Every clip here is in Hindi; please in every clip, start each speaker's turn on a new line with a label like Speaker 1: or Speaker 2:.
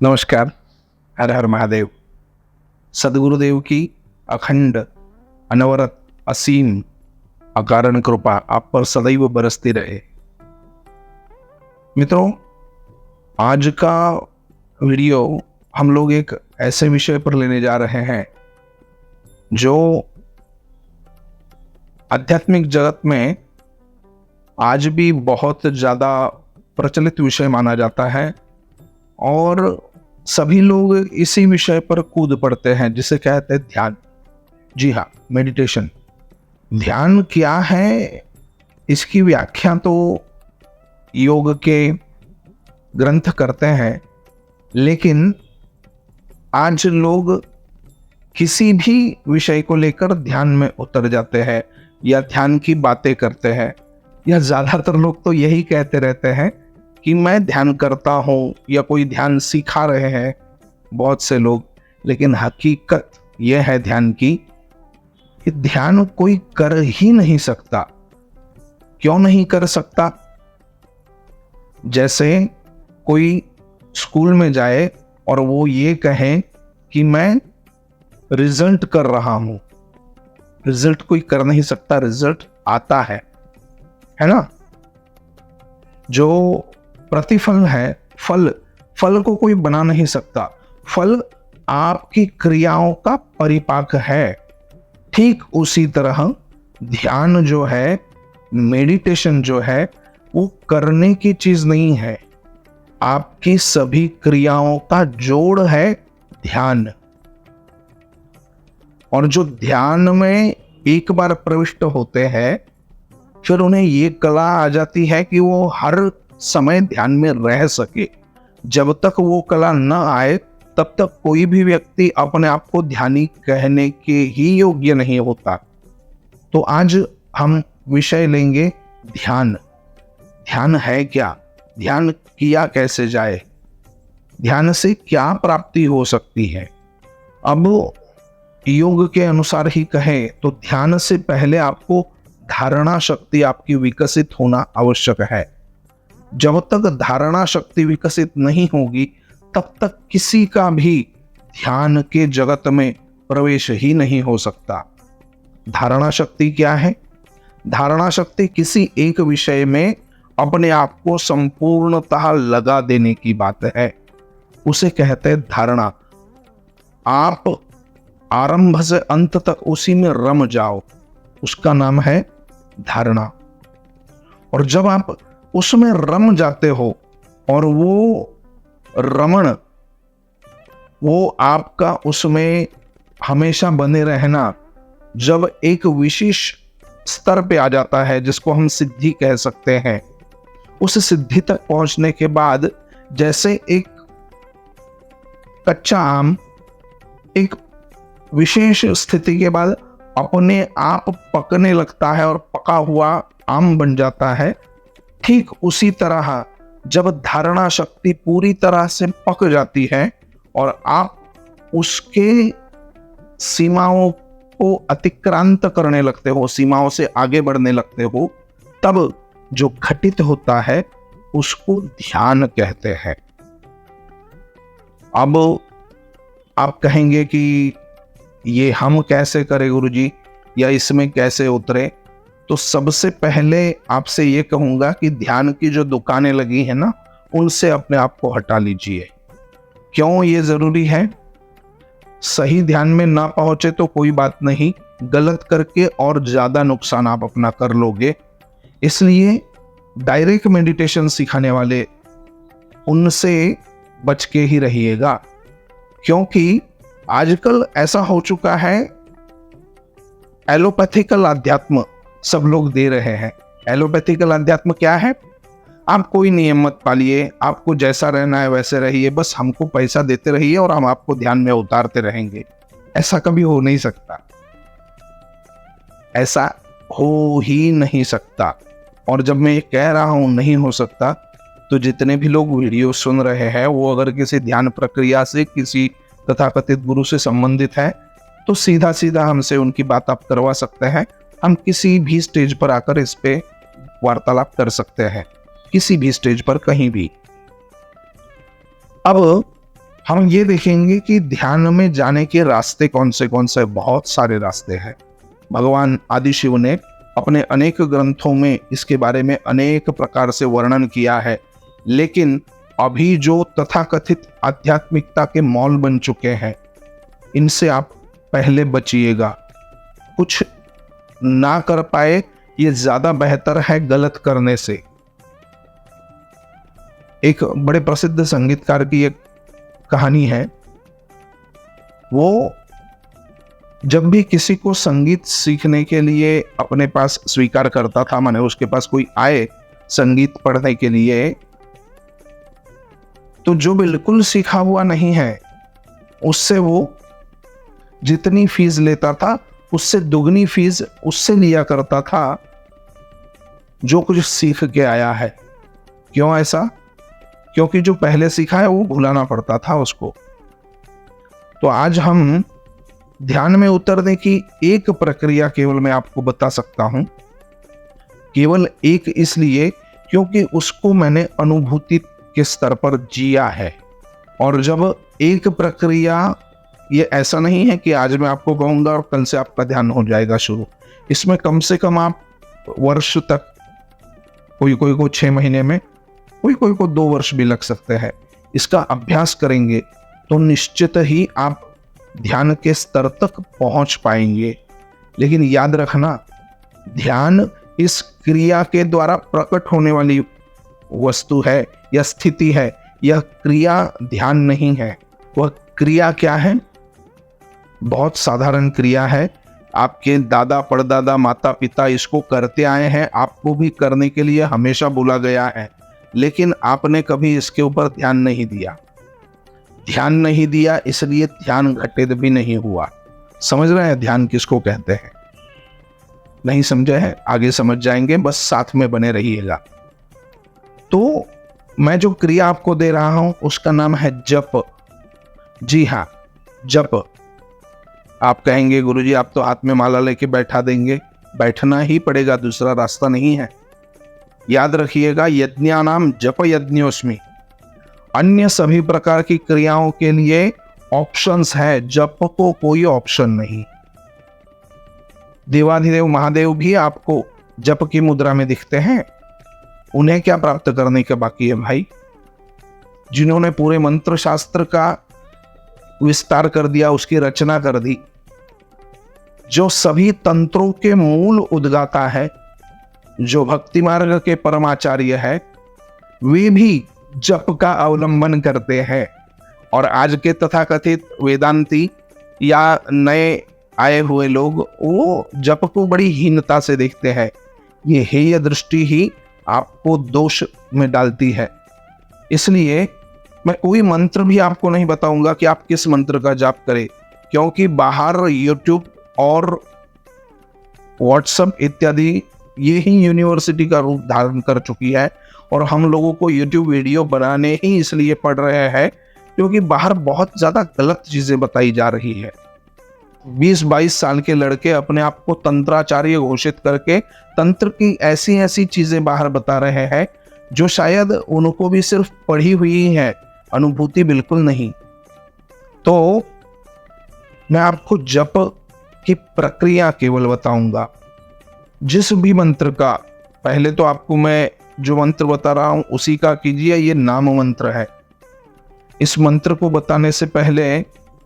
Speaker 1: नमस्कार। हर हर महादेव। सदगुरुदेव की अखंड, अनवरत, असीम, अकारण कृपा आप पर सदैव बरसती रहे। मित्रों, आज का वीडियो हम लोग एक ऐसे विषय पर लेने जा रहे हैं जो आध्यात्मिक जगत में आज भी बहुत ज़्यादा प्रचलित विषय माना जाता है और सभी लोग इसी विषय पर कूद पड़ते हैं, जिसे कहते हैं ध्यान। जी हाँ, मेडिटेशन। ध्यान क्या है, इसकी व्याख्या तो योग के ग्रंथ करते हैं, लेकिन आज लोग किसी भी विषय को लेकर ध्यान में उतर जाते हैं या ध्यान की बातें करते हैं, या ज्यादातर लोग तो यही कहते रहते हैं कि मैं ध्यान करता हूं, या कोई ध्यान सिखा रहे हैं बहुत से लोग। लेकिन हकीकत यह है ध्यान की कि ध्यान कोई कर ही नहीं सकता। क्यों नहीं कर सकता? जैसे कोई स्कूल में जाए और वो ये कहे कि मैं रिजल्ट कर रहा हूं। रिजल्ट कोई कर नहीं सकता, रिजल्ट आता है ना। जो प्रतिफल है, फल को कोई बना नहीं सकता। फल आपकी क्रियाओं का परिपाक है। ठीक उसी तरह ध्यान जो है, मेडिटेशन जो है, वो करने की चीज नहीं है, आपकी सभी क्रियाओं का जोड़ है ध्यान। और जो ध्यान में एक बार प्रविष्ट होते हैं, फिर उन्हें ये कला आ जाती है कि वो हर समय ध्यान में रह सके। जब तक वो कला न आए तब तक कोई भी व्यक्ति अपने आप को ध्यानी कहने के ही योग्य नहीं होता। तो आज हम विषय लेंगे ध्यान। ध्यान है क्या? ध्यान किया कैसे जाए? ध्यान से क्या प्राप्ति हो सकती है? अब योग के अनुसार ही कहें तो ध्यान से पहले आपको धारणा शक्ति आपकी विकसित होना आवश्यक है। जब तक धारणा शक्ति विकसित नहीं होगी तब तक किसी का भी ध्यान के जगत में प्रवेश ही नहीं हो सकता। धारणा शक्ति क्या है? धारणा शक्ति किसी एक विषय में अपने आप को संपूर्णतः लगा देने की बात है, उसे कहते हैं धारणा। आप आरंभ से अंत तक उसी में रम जाओ, उसका नाम है धारणा। और जब आप उसमें रम जाते हो और वो रमण, वो आपका उसमें हमेशा बने रहना, जब एक विशेष स्तर पे आ जाता है जिसको हम सिद्धि कह सकते हैं, उस सिद्धि तक पहुंचने के बाद जैसे एक कच्चा आम एक विशेष स्थिति के बाद अपने आप पकने लगता है और पका हुआ आम बन जाता है, ठीक उसी तरह जब धारणा शक्ति पूरी तरह से पक जाती है और आप उसके सीमाओं को अतिक्रांत करने लगते हो, सीमाओं से आगे बढ़ने लगते हो, तब जो घटित होता है उसको ध्यान कहते हैं। अब आप कहेंगे कि ये हम कैसे करें गुरुजी, या इसमें कैसे उतरे? तो सबसे पहले आपसे ये कहूंगा कि ध्यान की जो दुकानें लगी है ना, उनसे अपने आप को हटा लीजिए। क्यों ये जरूरी है? सही ध्यान में ना पहुंचे तो कोई बात नहीं, गलत करके और ज्यादा नुकसान आप अपना कर लोगे। इसलिए डायरेक्ट मेडिटेशन सिखाने वाले, उनसे बच के ही रहिएगा। क्योंकि आजकल ऐसा हो चुका है, एलोपैथिकल अध्यात्म सब लोग दे रहे हैं। एलोपैथिकल अध्यात्म क्या है? आप कोई नियम मत पालिए, आपको जैसा रहना है वैसे रहिए, बस हमको पैसा देते रहिए और हम आपको ध्यान में उतारते रहेंगे। ऐसा कभी हो नहीं सकता, ऐसा हो ही नहीं सकता। और जब मैं ये कह रहा हूं नहीं हो सकता, तो जितने भी लोग वीडियो सुन रहे हैं वो अगर किसी ध्यान प्रक्रिया से, किसी तथाकथित गुरु से संबंधित है, तो सीधा सीधा हमसे उनकी बात आप करवा सकते हैं। हम किसी भी स्टेज पर आकर इस पे वार्तालाप कर सकते हैं, किसी भी स्टेज पर, कहीं भी। अब हम ये देखेंगे कि ध्यान में जाने के रास्ते कौन से बहुत सारे रास्ते हैं। भगवान आदि शिव ने अपने अनेक ग्रंथों में इसके बारे में अनेक प्रकार से वर्णन किया है, लेकिन अभी जो तथाकथित आध्यात्मिकता के मॉल बन चुके हैं, इनसे आप पहले बचिएगा। कुछ ना कर पाए ये ज्यादा बेहतर है गलत करने से। एक बड़े प्रसिद्ध संगीतकार की एक कहानी है। वो जब भी किसी को संगीत सीखने के लिए अपने पास स्वीकार करता था, माने उसके पास कोई आए संगीत पढ़ने के लिए, तो जो बिल्कुल सीखा हुआ नहीं है उससे वो जितनी फीस लेता था उससे दुगनी फीस उससे लिया करता था जो कुछ सीख के आया है। क्यों ऐसा? क्योंकि जो पहले सीखा है वो भुलाना पड़ता था उसको। तो आज हम ध्यान में उतरने की एक प्रक्रिया केवल मैं आपको बता सकता हूं, केवल एक, इसलिए क्योंकि उसको मैंने अनुभूति के स्तर पर जिया है। और जब एक प्रक्रिया, ये ऐसा नहीं है कि आज मैं आपको कहूंगा और कल से आपका ध्यान हो जाएगा शुरू। इसमें कम से कम आप वर्ष तक, कोई को 6 महीने में, कोई को 2 वर्ष भी लग सकते हैं, इसका अभ्यास करेंगे तो निश्चित ही आप ध्यान के स्तर तक पहुंच पाएंगे। लेकिन याद रखना, ध्यान इस क्रिया के द्वारा प्रकट होने वाली वस्तु है या स्थिति है। यह क्रिया ध्यान नहीं है। वह क्रिया क्या है? बहुत साधारण क्रिया है। आपके दादा परदादा माता पिता इसको करते आए हैं, आपको भी करने के लिए हमेशा बोला गया है, लेकिन आपने कभी इसके ऊपर ध्यान नहीं दिया। ध्यान नहीं दिया इसलिए ध्यान घटित भी नहीं हुआ। समझ रहे हैं ध्यान किसको कहते हैं? नहीं समझे हैं? आगे समझ जाएंगे, बस साथ में बने रहिएगा। तो मैं जो क्रिया आपको दे रहा हूं उसका नाम है जप। जी हाँ, जप। आप कहेंगे गुरुजी आप तो हाथ में माला लेके बैठा देंगे। बैठना ही पड़ेगा, दूसरा रास्ता नहीं है। याद रखिएगा, यज्ञानाम जप यज्ञोस्मि। अन्य सभी प्रकार की क्रियाओं के लिए ऑप्शंस है, जप को कोई ऑप्शन नहीं। देवाधिदेव महादेव भी आपको जप की मुद्रा में दिखते हैं। उन्हें क्या प्राप्त करने का बाकी है भाई? जिन्होंने पूरे मंत्र शास्त्र का विस्तार कर दिया, उसकी रचना कर दी, जो सभी तंत्रों के मूल उद्गाता है, जो भक्ति मार्ग के परमाचार्य है, वे भी जप का अवलंबन करते हैं। और आज के तथाकथित वेदांती या नए आए हुए लोग वो जप को बड़ी हीनता से देखते हैं। ये हेय दृष्टि ही आपको दोष में डालती है। इसलिए मैं कोई मंत्र भी आपको नहीं बताऊंगा कि आप किस मंत्र का जाप करें, क्योंकि बाहर YouTube और WhatsApp इत्यादि ये ही यूनिवर्सिटी का रूप धारण कर चुकी है। और हम लोगों को YouTube वीडियो बनाने ही इसलिए पड़ रहे हैं क्योंकि बाहर बहुत ज़्यादा गलत चीज़ें बताई जा रही है। 20-22 साल के लड़के अपने आप को तंत्राचार्य घोषित करके तंत्र की ऐसी ऐसी चीज़ें बाहर बता रहे हैं जो शायद उनको भी सिर्फ पढ़ी हुई है, अनुभूति बिल्कुल नहीं। तो मैं आपको जप की प्रक्रिया केवल बताऊंगा। जिस भी मंत्र का, पहले तो आपको मैं जो मंत्र बता रहा हूं उसी का कीजिए। ये नाम मंत्र है। इस मंत्र को बताने से पहले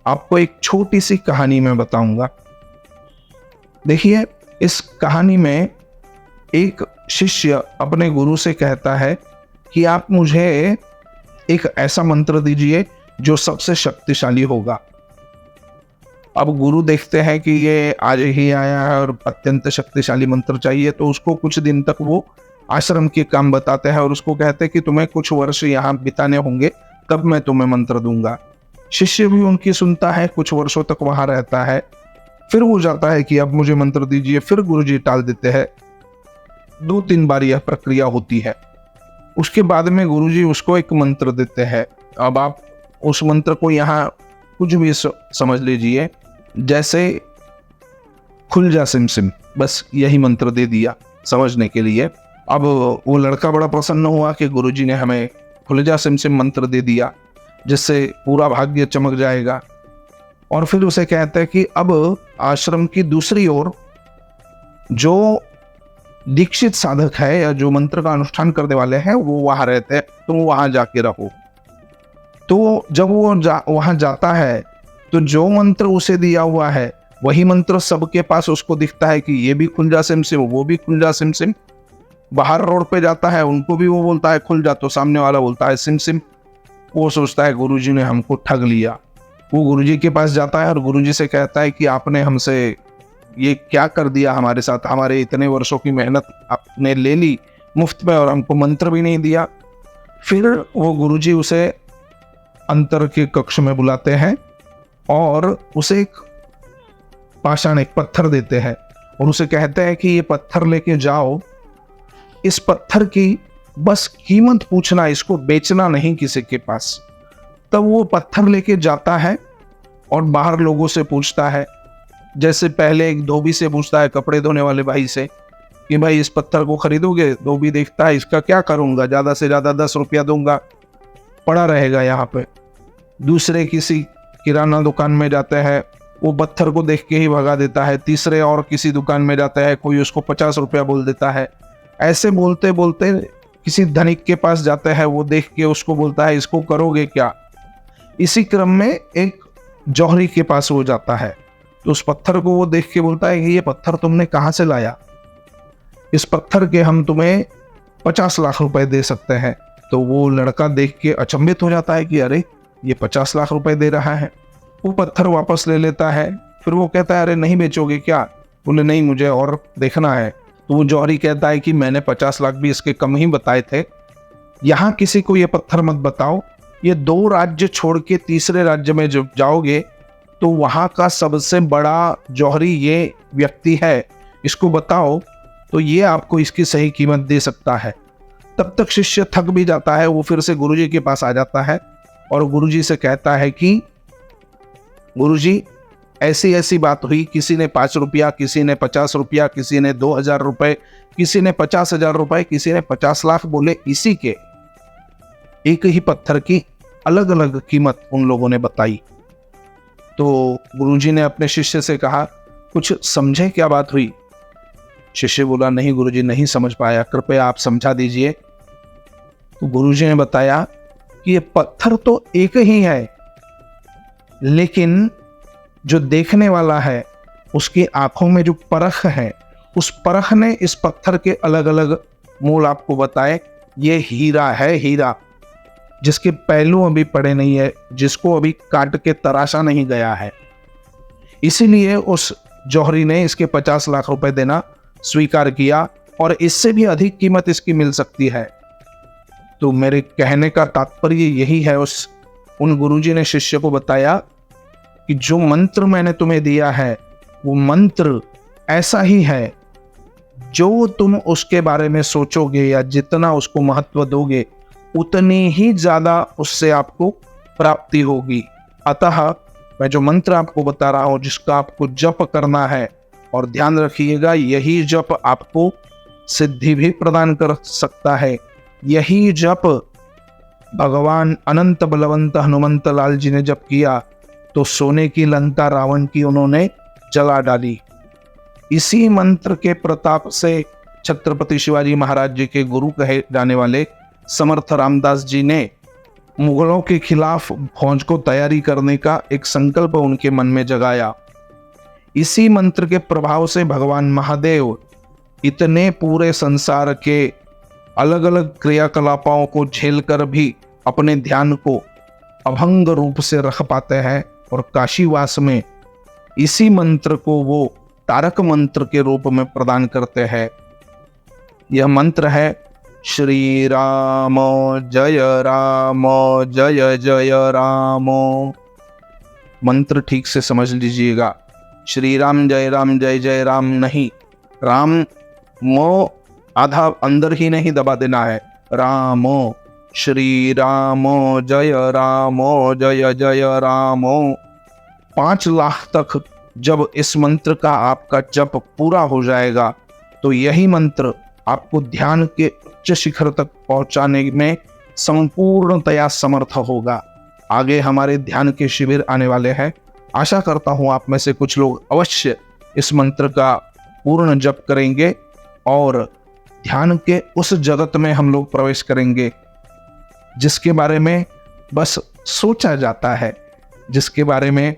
Speaker 1: आपको एक छोटी सी कहानी मैं बताऊंगा। देखिए, इस कहानी में एक शिष्य अपने गुरु से कहता है कि आप मुझे एक ऐसा मंत्र दीजिए जो सबसे शक्तिशाली होगा। अब गुरु देखते हैं कि ये आज ही आया है और अत्यंत शक्तिशाली मंत्र चाहिए, तो उसको कुछ दिन तक वो आश्रम के काम बताते हैं और उसको कहते हैं कि तुम्हें कुछ वर्ष यहाँ बिताने होंगे, तब मैं तुम्हें मंत्र दूंगा। शिष्य भी उनकी सुनता है, कुछ वर्षों तक वहां रहता है। फिर वो जाता है कि अब मुझे मंत्र दीजिए, फिर गुरुजी टाल देते हैं। 2-3 बार यह प्रक्रिया होती है। उसके बाद में गुरुजी उसको एक मंत्र देते हैं। अब आप उस मंत्र को यहाँ कुछ भी समझ लीजिए, जैसे खुल जा सिम सिम, बस यही मंत्र दे दिया समझने के लिए। अब वो लड़का बड़ा प्रसन्न हुआ कि गुरुजी ने हमें खुल जा सिम सिम मंत्र दे दिया। जिससे पूरा भाग्य चमक जाएगा। और फिर उसे कहते हैं कि अब आश्रम की दूसरी ओर जो दीक्षित साधक है या जो मंत्र का अनुष्ठान करने वाले हैं वो वहां रहते हैं, तुम वहां जाके रहो। तो जब वो वहां जाता है तो जो मंत्र उसे दिया हुआ है वही मंत्र सबके पास उसको दिखता है कि ये भी खुल जा सिम सिम, वो भी खुल जा सिम सिम। बाहर रोड पे जाता है उनको भी वो बोलता है खुल जा, तो सामने वाला बोलता है सिम सिम। वो सोचता है गुरुजी ने हमको ठग लिया। वो गुरुजी के पास जाता है और गुरुजी से कहता है कि आपने हमसे ये क्या कर दिया हमारे साथ, हमारे इतने वर्षों की मेहनत आपने ले ली मुफ्त में और हमको मंत्र भी नहीं दिया। फिर वो गुरुजी उसे अंतर के कक्ष में बुलाते हैं और उसे एक पाषाण, एक पत्थर देते हैं और उसे कहते हैं कि ये पत्थर लेके जाओ, इस पत्थर की बस कीमत पूछना, इसको बेचना नहीं किसी के पास। तब वो पत्थर लेके जाता है और बाहर लोगों से पूछता है, जैसे पहले एक धोबी से पूछता है, कपड़े धोने वाले भाई से, कि भाई इस पत्थर को खरीदोगे? धोबी देखता है इसका क्या करूंगा, ज्यादा से ज्यादा 10 रुपया दूंगा, पड़ा रहेगा यहाँ पे। दूसरे किसी किराना दुकान में जाते हैं, वो पत्थर को देख के ही भगा देता है। तीसरे और किसी दुकान में जाता है, कोई उसको 50 रुपया बोल देता है। ऐसे बोलते बोलते किसी धनिक के पास जाते हैं, वो देख के उसको बोलता है इसको करोगे क्या? इसी क्रम में एक जौहरी के पास वो जाता है, तो उस पत्थर को वो देख के बोलता है कि ये पत्थर तुमने कहाँ से लाया? इस पत्थर के हम तुम्हें 50 लाख रुपए दे सकते हैं। तो वो लड़का देख के अचंभित हो जाता है कि अरे ये 50 लाख रुपए दे रहा है। वो पत्थर वापस ले लेता है। फिर वो कहता है अरे नहीं बेचोगे क्या? बोले नहीं, मुझे और देखना है। तो वो जौहरी कहता है कि मैंने 50 लाख भी इसके कम ही बताए थे, यहाँ किसी को ये पत्थर मत बताओ। ये 2 राज्य छोड़ के तीसरे राज्य में जब जाओगे तो वहां का सबसे बड़ा जौहरी ये व्यक्ति है, इसको बताओ तो ये आपको इसकी सही कीमत दे सकता है। तब तक शिष्य थक भी जाता है, वो फिर से गुरुजी के पास आ जाता है और गुरुजी से कहता है कि गुरुजी ऐसी ऐसी बात हुई, किसी ने 5 रुपया, किसी ने 50 रुपया, किसी ने 2000 रुपए, किसी ने 50,000 रुपए, किसी ने 50 लाख बोले। इसी के एक ही पत्थर की अलग अलग कीमत उन लोगों ने बताई। तो गुरुजी ने अपने शिष्य से कहा कुछ समझे क्या बात हुई? शिष्य बोला नहीं गुरुजी, नहीं समझ पाया, कृपया आप समझा दीजिए। तो गुरुजी ने बताया कि ये पत्थर तो एक ही है, लेकिन जो देखने वाला है उसकी आंखों में जो परख है, उस परख ने इस पत्थर के अलग अलग मोल आपको बताए। ये हीरा है, हीरा जिसके पहलू अभी पड़े नहीं है, जिसको अभी काट के तराशा नहीं गया है। इसीलिए उस जौहरी ने इसके 50 लाख रुपए देना स्वीकार किया और इससे भी अधिक कीमत इसकी मिल सकती है। तो मेरे कहने का तात्पर्य यही है, उन गुरुजी ने शिष्य को बताया कि जो मंत्र मैंने तुम्हें दिया है वो मंत्र ऐसा ही है, जो तुम उसके बारे में सोचोगे या जितना उसको महत्व दोगे उतनी ही ज्यादा उससे आपको प्राप्ति होगी। अतः मैं जो मंत्र आपको बता रहा हूं, जिसका आपको जप करना है, और ध्यान रखिएगा यही जप आपको सिद्धि भी प्रदान कर सकता है। यही जप भगवान अनंत बलवंत हनुमंत लाल जी ने जप किया तो सोने की लंका रावण की उन्होंने जला डाली। इसी मंत्र के प्रताप से छत्रपति शिवाजी महाराज जी के गुरु कहे जाने वाले समर्थ रामदास जी ने मुगलों के खिलाफ फौज को तैयारी करने का एक संकल्प उनके मन में जगाया। इसी मंत्र के प्रभाव से भगवान महादेव इतने पूरे संसार के अलग अलग क्रियाकलापों को झेलकर भी अपने ध्यान को अभंग रूप से रख पाते हैं और काशीवास में इसी मंत्र को वो तारक मंत्र के रूप में प्रदान करते हैं। यह मंत्र है श्री राम जय जय राम। मंत्र ठीक से समझ लीजिएगा, श्री राम जय जय राम नहीं, राम मो आधा अंदर ही नहीं दबा देना है, रामो श्री रामो जय जय रामो। 5 लाख तक जब इस मंत्र का आपका जप पूरा हो जाएगा तो यही मंत्र आपको ध्यान के उच्च शिखर तक पहुंचाने में संपूर्णतया समर्थ होगा। आगे हमारे ध्यान के शिविर आने वाले हैं। आशा करता हूँ आप में से कुछ लोग अवश्य इस मंत्र का पूर्ण जप करेंगे और ध्यान के उस जगत में हम लोग प्रवेश करेंगे जिसके बारे में बस सोचा जाता है, जिसके बारे में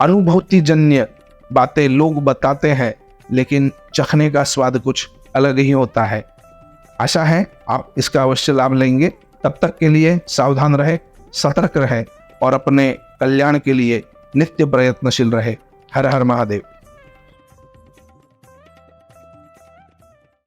Speaker 1: अनुभूति जन्य बातें लोग बताते हैं, लेकिन चखने का स्वाद कुछ अलग ही होता है। आशा है आप इसका अवश्य लाभ लेंगे। तब तक के लिए सावधान रहे, सतर्क रहे और अपने कल्याण के लिए नित्य प्रयत्नशील रहे। हर हर महादेव।